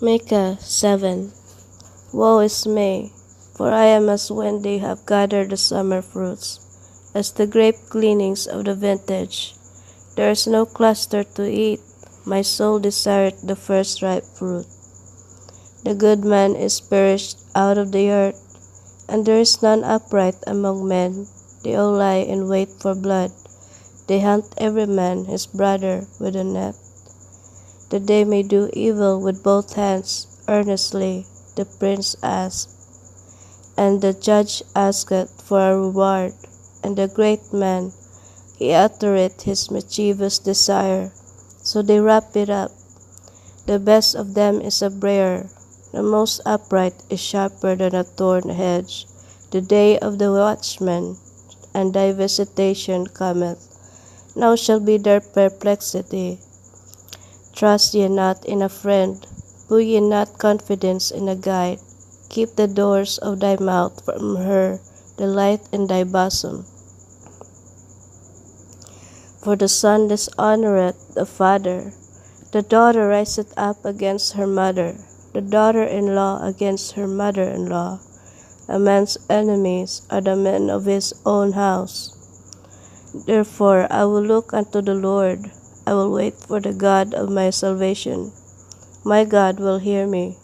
Micah 7. Woe is me, for I am as when they have gathered the summer fruits, as the grape gleanings of the vintage. There is no cluster to eat, my soul desireth the first ripe fruit. The good man is perished out of the earth, and there is none upright among men. They all lie in wait for blood. They hunt every man his brother with a net, that they may do evil with both hands earnestly. The prince asked, and the judge asketh for a reward, and the great man, he uttereth his mischievous desire. So they wrap it up. The best of them is a briar, the most upright is sharper than a thorn hedge. The day of the watchman and thy visitation cometh. Now shall be their perplexity. Trust ye not in a friend, put ye not confidence in a guide. Keep the doors of thy mouth from her, delight in thy bosom. For the son dishonoureth the father, the daughter riseth up against her mother, the daughter-in-law against her mother-in-law. A man's enemies are the men of his own house. Therefore I will look unto the Lord, I will wait for the God of my salvation. My God will hear me.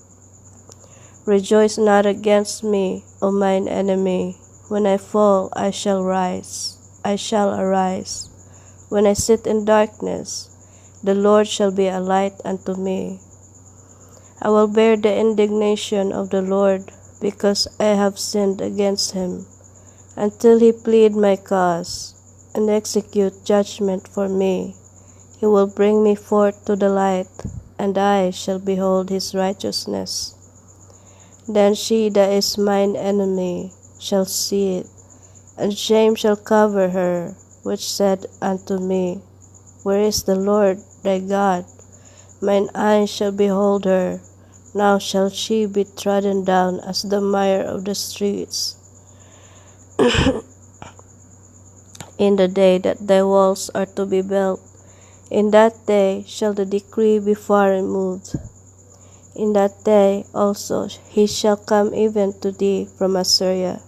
Rejoice not against me, O mine enemy. When I fall, I shall rise. I shall arise. When I sit in darkness, the Lord shall be a light unto me. I will bear the indignation of the Lord, because I have sinned against him, until he plead my cause, and execute judgment for me. He will bring me forth to the light, and I shall behold his righteousness. Then she that is mine enemy shall see it, and shame shall cover her, which said unto me, Where is the Lord thy God? Mine eyes shall behold her. Now shall she be trodden down as the mire of the streets. In the day that thy walls are to be built, in that day shall the decree be far removed. In that day also he shall come even to thee from Assyria,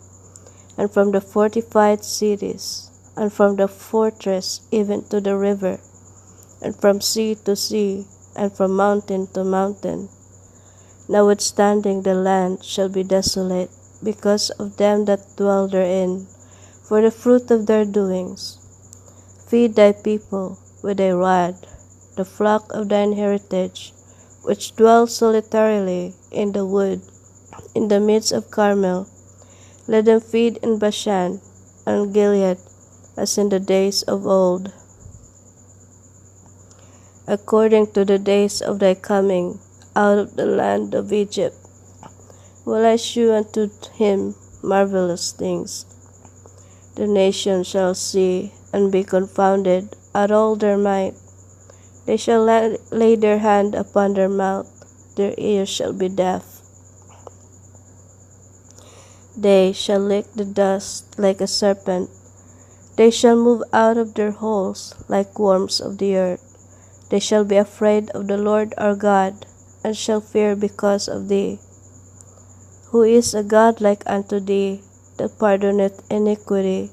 and from the fortified cities, and from the fortress even to the river, and from sea to sea, and from mountain to mountain. Notwithstanding the land shall be desolate, because of them that dwell therein, for the fruit of their doings. Feed thy people with a rod, the flock of thine heritage, which dwell solitarily in the wood, in the midst of Carmel. Let them feed in Bashan and Gilead, as in the days of old, according to the days of thy coming out of the land of Egypt. Will I shew unto him marvelous things? The nations shall see and be confounded at all their might. They shall lay their hand upon their mouth, their ears shall be deaf. They shall lick the dust like a serpent. They shall move out of their holes like worms of the earth. They shall be afraid of the Lord our God, and shall fear because of thee. Who is a God like unto thee, that pardoneth iniquity,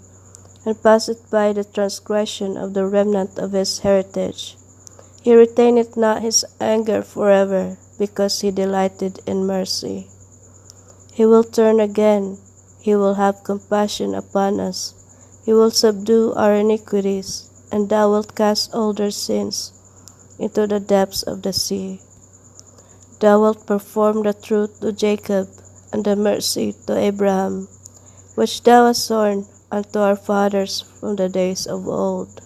and passeth by the transgression of the remnant of his heritage? He retaineth not his anger forever, because he delighted in mercy. He will turn again, he will have compassion upon us. He will subdue our iniquities, and thou wilt cast all their sins into the depths of the sea. Thou wilt perform the truth to Jacob, and the mercy to Abraham, which thou hast sworn unto our fathers from the days of old.